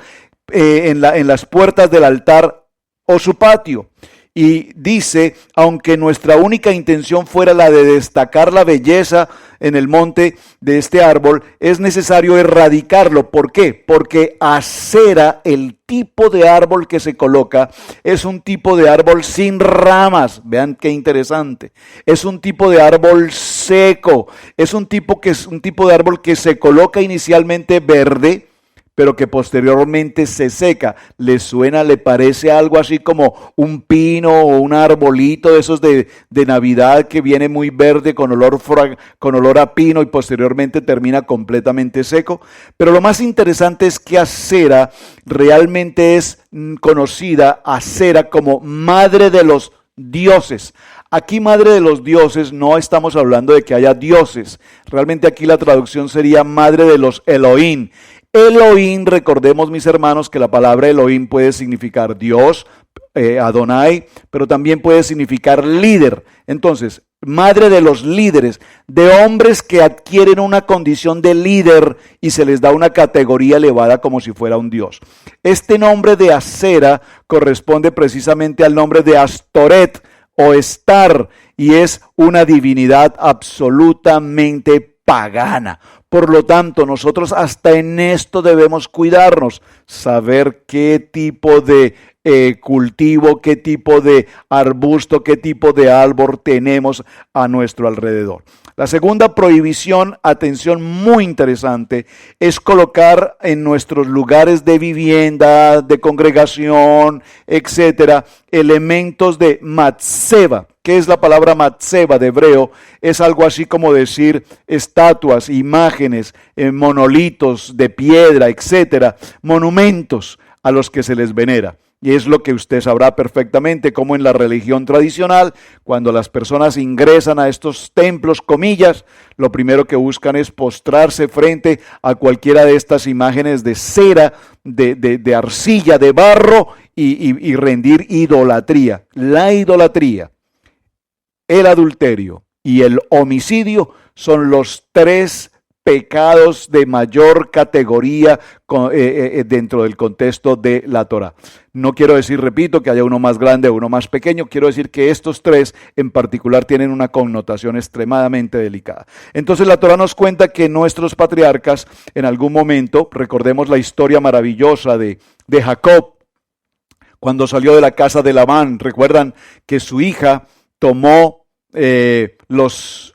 en las puertas del altar o su patio. Y dice, aunque nuestra única intención fuera la de destacar la belleza en el monte de este árbol, es necesario erradicarlo. ¿Por qué? Porque acera, el tipo de árbol que se coloca, es un tipo de árbol sin ramas. Vean qué interesante. Es un tipo de árbol seco. Es un tipo de árbol que se coloca inicialmente verde, pero que posteriormente se seca. ¿Le suena, le parece algo así como un pino o un arbolito de esos de Navidad que viene muy verde con olor a pino y posteriormente termina completamente seco? Pero lo más interesante es que acera realmente es conocida, acera, como madre de los dioses. Aquí madre de los dioses no estamos hablando de que haya dioses. Realmente aquí la traducción sería madre de los Elohim. Elohim, recordemos mis hermanos que la palabra Elohim puede significar Dios, Adonai, pero también puede significar líder. Entonces, madre de los líderes, de hombres que adquieren una condición de líder y se les da una categoría elevada como si fuera un Dios. Este nombre de Acera corresponde precisamente al nombre de Astoret o Estar y es una divinidad absolutamente pagana. Por lo tanto, nosotros hasta en esto debemos cuidarnos, saber qué tipo de cultivo, qué tipo de arbusto, qué tipo de árbol tenemos a nuestro alrededor. La segunda prohibición, atención muy interesante, es colocar en nuestros lugares de vivienda, de congregación, etcétera, elementos de matzeba. ¿Qué es la palabra matzeba de hebreo? Es algo así como decir estatuas, imágenes, monolitos de piedra, etcétera, monumentos a los que se les venera. Y es lo que usted sabrá perfectamente, como en la religión tradicional, cuando las personas ingresan a estos templos, comillas, lo primero que buscan es postrarse frente a cualquiera de estas imágenes de cera, de arcilla, de barro y rendir idolatría. La idolatría, el adulterio y el homicidio son los 3 pecados de mayor categoría dentro del contexto de la Torah. No quiero decir, repito, que haya uno más grande o uno más pequeño, quiero decir que estos 3 en particular tienen una connotación extremadamente delicada. Entonces la Torah nos cuenta que nuestros patriarcas en algún momento, recordemos la historia maravillosa de Jacob, cuando salió de la casa de Labán, recuerdan que su hija tomó los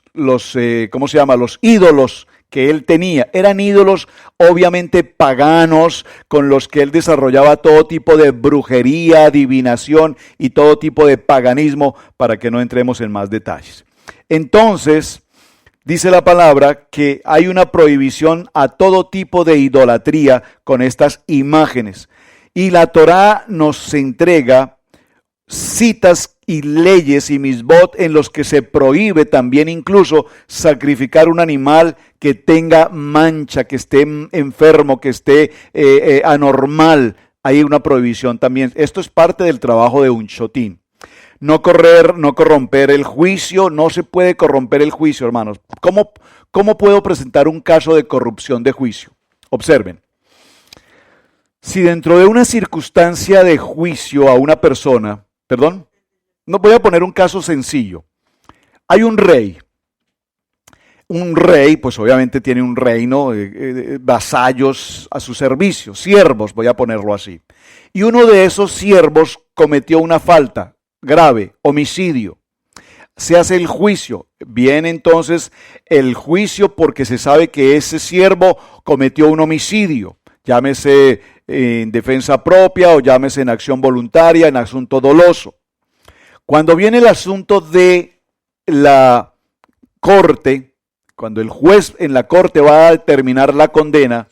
ídolos que él tenía. Eran ídolos obviamente paganos con los que él desarrollaba todo tipo de brujería, adivinación y todo tipo de paganismo, para que no entremos en más detalles. Entonces, dice la palabra que hay una prohibición a todo tipo de idolatría con estas imágenes. Y la Torá nos entrega citas y leyes y misbot en los que se prohíbe también incluso sacrificar un animal que tenga mancha, que esté enfermo, que esté anormal. Hay una prohibición también. Esto es parte del trabajo de un shotín. No corromper el juicio, no se puede corromper el juicio, hermanos. ¿Cómo puedo presentar un caso de corrupción de juicio? Observen. Si dentro de una circunstancia de juicio a una persona, no voy a poner un caso sencillo. Hay un rey. Un rey, pues obviamente tiene un reino, vasallos a su servicio, siervos, voy a ponerlo así. Y uno de esos siervos cometió una falta grave, homicidio. Se hace el juicio. Viene entonces el juicio porque se sabe que ese siervo cometió un homicidio. Llámese en defensa propia o llámese en acción voluntaria, en asunto doloso. Cuando viene el asunto de la corte, cuando el juez en la corte va a determinar la condena,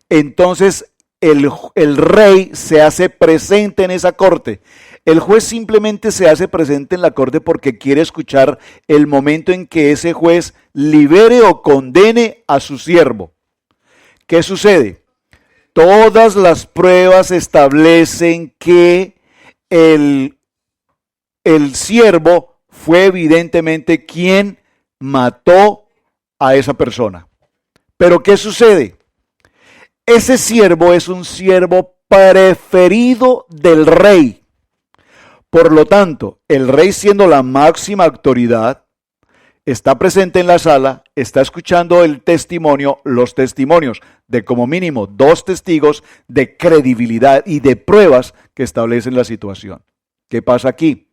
entonces el rey se hace presente en esa corte. El juez simplemente se hace presente en la corte porque quiere escuchar el momento en que ese juez libere o condene a su siervo. ¿Qué sucede? Todas las pruebas establecen que el siervo fue evidentemente quien mató a esa persona. Pero ¿qué sucede? Ese siervo es un siervo preferido del rey. Por lo tanto, el rey, siendo la máxima autoridad, está presente en la sala, está escuchando el testimonio, los testimonios de como mínimo 2 testigos de credibilidad y de pruebas que establecen la situación. ¿Qué pasa aquí?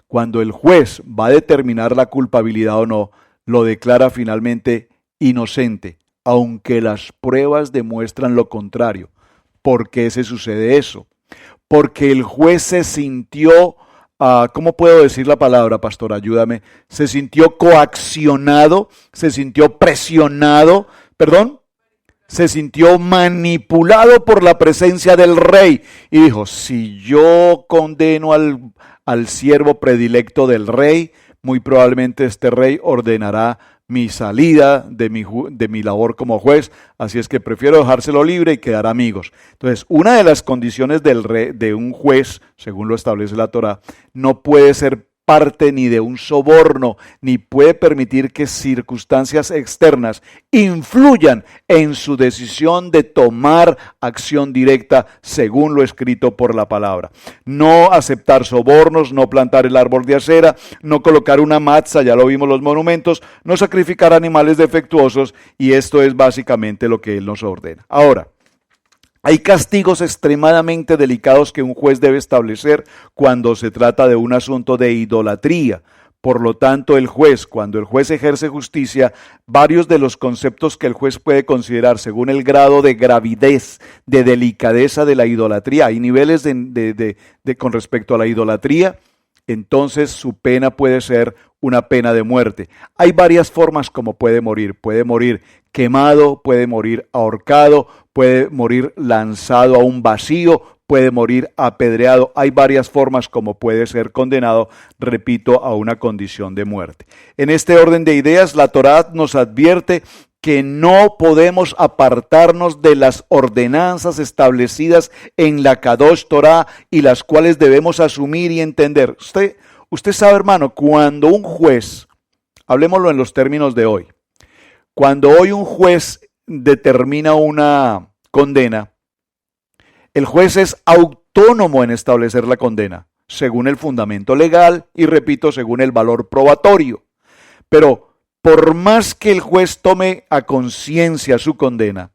Cuando el juez va a determinar la culpabilidad o no, lo declara finalmente inocente, aunque las pruebas demuestran lo contrario. ¿Por qué se sucede eso? Porque el juez se sintió, ¿cómo puedo decir la palabra, pastor? Ayúdame. Se sintió coaccionado, se sintió presionado, se sintió manipulado por la presencia del rey. Y dijo, si yo condeno al siervo predilecto del rey, muy probablemente este rey ordenará mi salida de mi labor como juez, así es que prefiero dejárselo libre y quedar amigos. Entonces, una de las condiciones de un juez, según lo establece la Torá, no puede ser parte ni de un soborno, ni puede permitir que circunstancias externas influyan en su decisión de tomar acción directa según lo escrito por la palabra. No aceptar sobornos, no plantar el árbol de acera, no colocar una matza, ya lo vimos los monumentos, no sacrificar animales defectuosos, y esto es básicamente lo que él nos ordena. Ahora, hay castigos extremadamente delicados que un juez debe establecer cuando se trata de un asunto de idolatría. Por lo tanto, cuando el juez ejerce justicia, varios de los conceptos que el juez puede considerar según el grado de gravidez, de delicadeza de la idolatría, hay niveles con respecto a la idolatría, entonces su pena puede ser una pena de muerte. Hay varias formas como puede morir. Puede morir quemado, puede morir ahorcado, puede morir lanzado a un vacío, puede morir apedreado. Hay varias formas como puede ser condenado, repito, a una condición de muerte. En este orden de ideas, la Torá nos advierte que no podemos apartarnos de las ordenanzas establecidas en la Kadosh Torah y las cuales debemos asumir y entender. Usted sabe, hermano, cuando un juez, hablemoslo en los términos de hoy, cuando hoy un juez determina una condena, el juez es autónomo en establecer la condena, según el fundamento legal y, repito, según el valor probatorio. Pero por más que el juez tome a conciencia su condena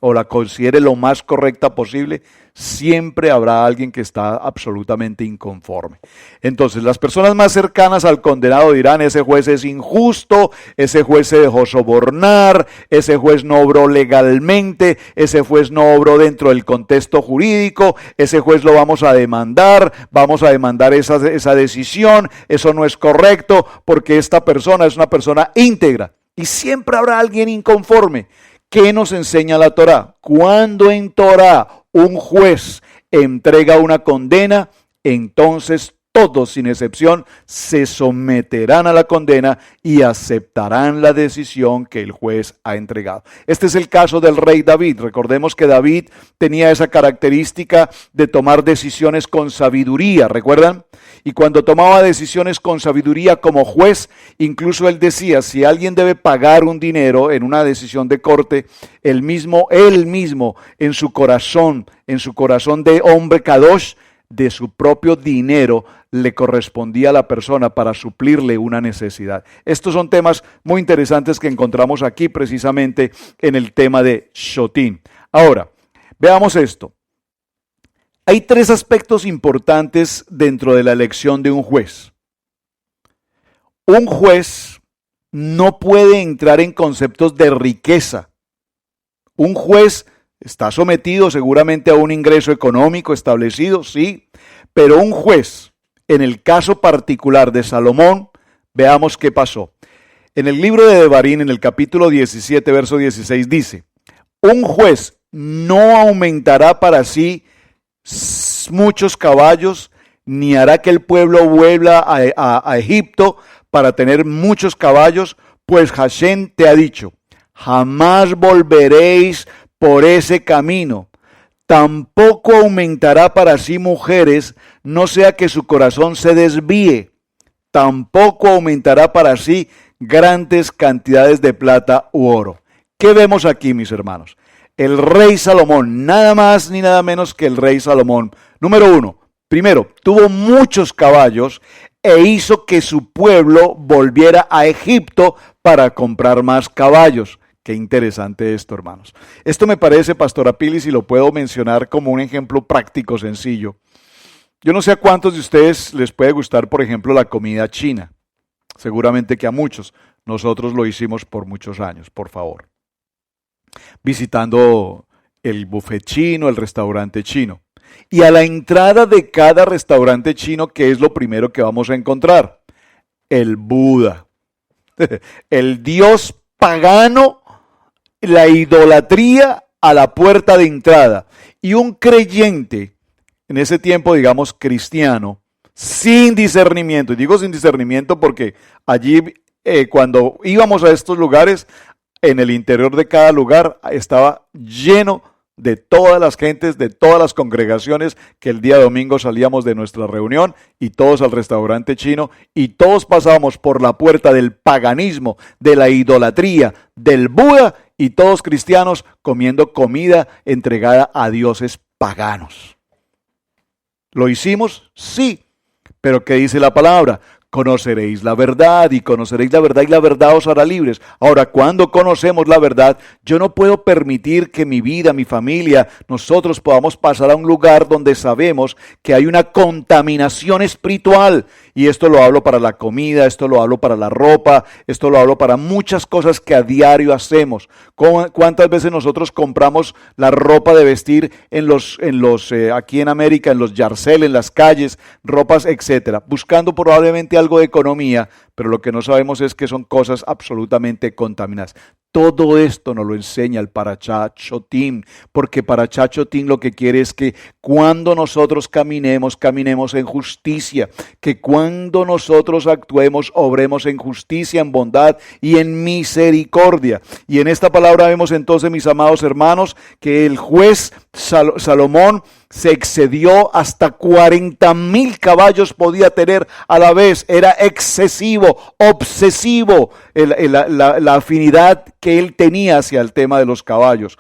o la considere lo más correcta posible, siempre habrá alguien que está absolutamente inconforme. Entonces, las personas más cercanas al condenado dirán, ese juez es injusto, ese juez se dejó sobornar, ese juez no obró legalmente, ese juez no obró dentro del contexto jurídico, ese juez lo vamos a demandar esa decisión, eso no es correcto porque esta persona es una persona íntegra. Y siempre habrá alguien inconforme. ¿Qué nos enseña la Torá? Cuando en Torá un juez entrega una condena, entonces todos sin excepción se someterán a la condena y aceptarán la decisión que el juez ha entregado. Este es el caso del rey David. Recordemos que David tenía esa característica de tomar decisiones con sabiduría, ¿recuerdan? Y cuando tomaba decisiones con sabiduría como juez, incluso él decía, si alguien debe pagar un dinero en una decisión de corte, él mismo en su corazón de hombre kadosh, de su propio dinero le correspondía a la persona para suplirle una necesidad. Estos son temas muy interesantes que encontramos aquí precisamente en el tema de Shotim. Ahora, veamos esto. Hay tres aspectos importantes dentro de la elección de un juez. Un juez no puede entrar en conceptos de riqueza. Un juez está sometido seguramente a un ingreso económico establecido, sí, pero un juez, en el caso particular de Salomón, veamos qué pasó. En el libro de Devarim, en el capítulo 17, verso 16, dice, un juez no aumentará para sí muchos caballos, ni hará que el pueblo vuelva a Egipto para tener muchos caballos, pues Hashem te ha dicho, jamás volveréis por ese camino. Tampoco aumentará para sí mujeres, no sea que su corazón se desvíe. Tampoco aumentará para sí grandes cantidades de plata u oro. ¿Qué vemos aquí, mis hermanos? El rey Salomón, nada más ni nada menos que el rey Salomón. Número uno, primero, tuvo muchos caballos e hizo que su pueblo volviera a Egipto para comprar más caballos. Qué interesante esto, hermanos. Esto me parece, Pastor Apilis, y lo puedo mencionar como un ejemplo práctico, sencillo. Yo no sé a cuántos de ustedes les puede gustar, por ejemplo, la comida china. Seguramente que a muchos. Nosotros lo hicimos por muchos años, por favor. Visitando el buffet chino, el restaurante chino. Y a la entrada de cada restaurante chino, ¿qué es lo primero que vamos a encontrar? El Buda. El dios pagano, la idolatría a la puerta de entrada. Y un creyente, en ese tiempo digamos cristiano, sin discernimiento, y digo sin discernimiento porque allí cuando íbamos a estos lugares, en el interior de cada lugar estaba lleno de todas las gentes, de todas las congregaciones que el día domingo salíamos de nuestra reunión y todos al restaurante chino y todos pasábamos por la puerta del paganismo, de la idolatría, del Buda y todos cristianos comiendo comida entregada a dioses paganos. ¿Lo hicimos? Sí. Pero ¿qué dice la palabra? Conoceréis la verdad y la verdad os hará libres. Ahora, cuando conocemos la verdad, yo no puedo permitir que mi vida, mi familia, nosotros podamos pasar a un lugar donde sabemos que hay una contaminación espiritual. Y esto lo hablo para la comida, esto lo hablo para la ropa, esto lo hablo para muchas cosas que a diario hacemos. ¿Cuántas veces nosotros compramos la ropa de vestir aquí en América, en los Yarcel, en las calles, ropas, etcétera, buscando probablemente algo de economía, pero lo que no sabemos es que son cosas absolutamente contaminadas. Todo esto nos lo enseña el Parashat Shotim, porque Parashat Shotim lo que quiere es que cuando nosotros caminemos en justicia, que cuando nosotros actuemos, obremos en justicia, en bondad y en misericordia. Y en esta palabra vemos entonces, mis amados hermanos, que el juez Salomón se excedió, hasta 40,000 caballos podía tener a la vez. Era excesivo, obsesivo la afinidad que él tenía hacia el tema de los caballos,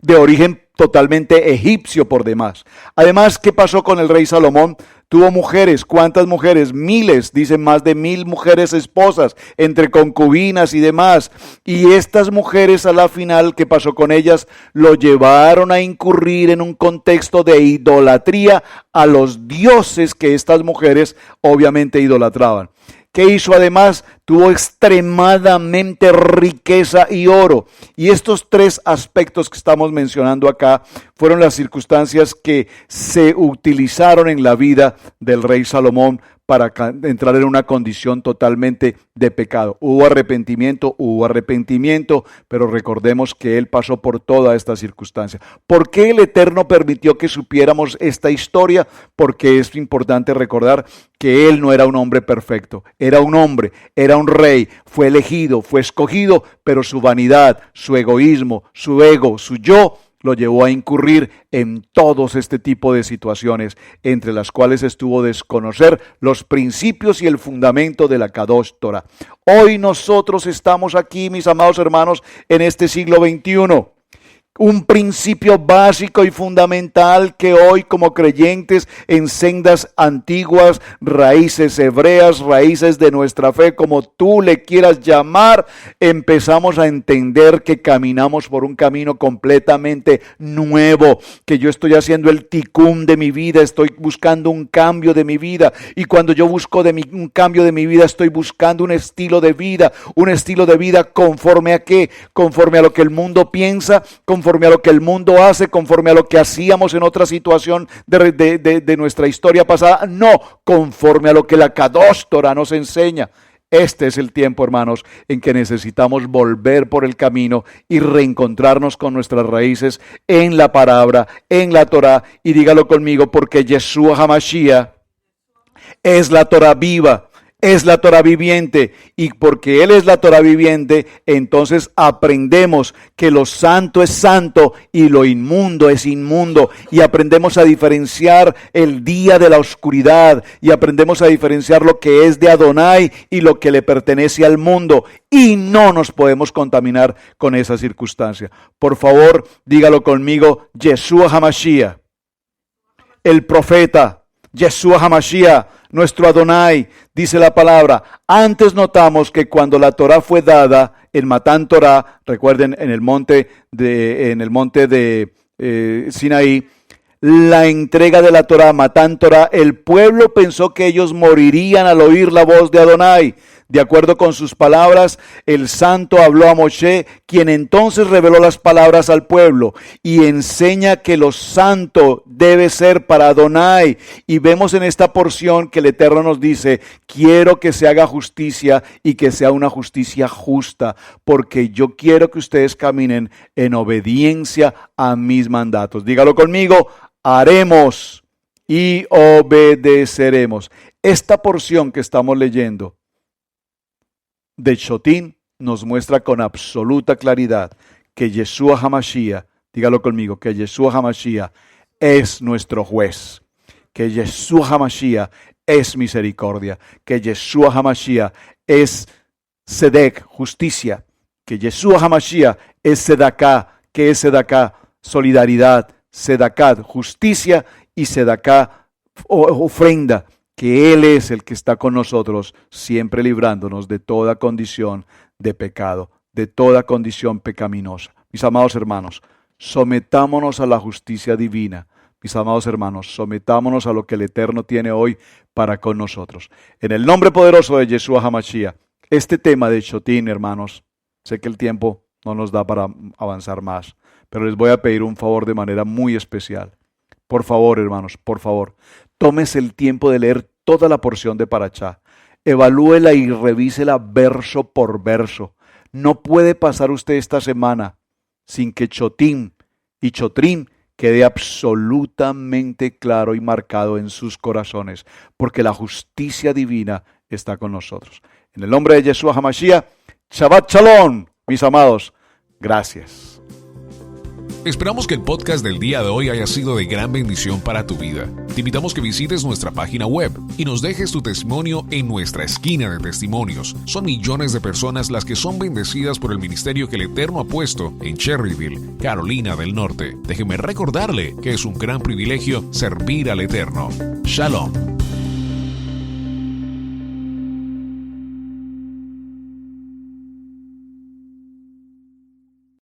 de origen totalmente egipcio por demás. Además, ¿qué pasó con el rey Salomón? Tuvo mujeres. ¿Cuántas mujeres? Miles, dicen más de 1,000 mujeres esposas, entre concubinas y demás. Y estas mujeres a la final, ¿qué pasó con ellas? Lo llevaron a incurrir en un contexto de idolatría a los dioses que estas mujeres obviamente idolatraban. ¿Qué hizo además? Tuvo extremadamente riqueza y oro. Y estos tres aspectos que estamos mencionando acá fueron las circunstancias que se utilizaron en la vida del rey Salomón para entrar en una condición totalmente de pecado. Hubo arrepentimiento, pero recordemos que Él pasó por toda esta circunstancia. ¿Por qué el Eterno permitió que supiéramos esta historia? Porque es importante recordar que Él no era un hombre perfecto, era un hombre, era un rey, fue elegido, fue escogido, pero su vanidad, su egoísmo, su ego, su yo, lo llevó a incurrir en todos este tipo de situaciones, entre las cuales estuvo desconocer los principios y el fundamento de la Kadosh Torah. Hoy nosotros estamos aquí, mis amados hermanos, en este siglo XXI. Un principio básico y fundamental que hoy como creyentes en sendas antiguas, raíces hebreas, raíces de nuestra fe, como tú le quieras llamar, empezamos a entender que caminamos por un camino completamente nuevo, que yo estoy haciendo el tikkun de mi vida, estoy buscando un cambio de mi vida, y cuando yo busco un cambio de mi vida, estoy buscando un estilo de vida conforme a ¿qué? Conforme a lo que el mundo piensa, conforme a lo que el mundo hace, conforme a lo que hacíamos en otra situación de nuestra historia pasada, no, conforme a lo que la Kadosh Torah nos enseña. Este es el tiempo, hermanos, en que necesitamos volver por el camino y reencontrarnos con nuestras raíces en la palabra, en la Torah, y dígalo conmigo, porque Yeshua HaMashiach es la Torah viva, es la Torah viviente, y porque Él es la Torah viviente, entonces aprendemos que lo santo es santo y lo inmundo es inmundo, y aprendemos a diferenciar el día de la oscuridad, y aprendemos a diferenciar lo que es de Adonai y lo que le pertenece al mundo, y no nos podemos contaminar con esa circunstancia. Por favor, dígalo conmigo, Yeshua HaMashiach, el profeta, Yeshua HaMashiach, nuestro Adonai, dice la palabra. Antes notamos que cuando la Torah fue dada, en Matán Torah, recuerden, en el monte de Sinaí, la entrega de la Torah, Matán Torah, el pueblo pensó que ellos morirían al oír la voz de Adonai. De acuerdo con sus palabras, el santo habló a Moshe, quien entonces reveló las palabras al pueblo y enseña que lo santo debe ser para Adonai. Y vemos en esta porción que el Eterno nos dice, quiero que se haga justicia y que sea una justicia justa, porque yo quiero que ustedes caminen en obediencia a mis mandatos. Dígalo conmigo, haremos y obedeceremos. Esta porción que estamos leyendo de Shotín nos muestra con absoluta claridad que Yeshua HaMashiach, dígalo conmigo, que Yeshua HaMashiach es nuestro juez, que Yeshua HaMashiach es misericordia, que Yeshua HaMashiach es Sedek, justicia, que Yeshua HaMashiach es Sedaká, que es Sedaká, solidaridad, Sedakat, justicia, y Sedaká, ofrenda, que Él es el que está con nosotros, siempre librándonos de toda condición de pecado, de toda condición pecaminosa. Mis amados hermanos, sometámonos a la justicia divina. Mis amados hermanos, sometámonos a lo que el Eterno tiene hoy para con nosotros. En el nombre poderoso de Yeshua HaMashiach, este tema de Shotín, hermanos, sé que el tiempo no nos da para avanzar más, pero les voy a pedir un favor de manera muy especial. Por favor, hermanos, por favor, tómese el tiempo de leer toda la porción de Parashá. Evalúela y revísela verso por verso. No puede pasar usted esta semana sin que Shotín y Chotrín quede absolutamente claro y marcado en sus corazones, porque la justicia divina está con nosotros. En el nombre de Yeshua HaMashiach, Shabbat Shalom, mis amados. Gracias. Esperamos que el podcast del día de hoy haya sido de gran bendición para tu vida. Te invitamos que visites nuestra página web y nos dejes tu testimonio en nuestra esquina de testimonios. Son millones de personas las que son bendecidas por el ministerio que el Eterno ha puesto en Cherryville, Carolina del Norte. Déjeme recordarle que es un gran privilegio servir al Eterno. Shalom.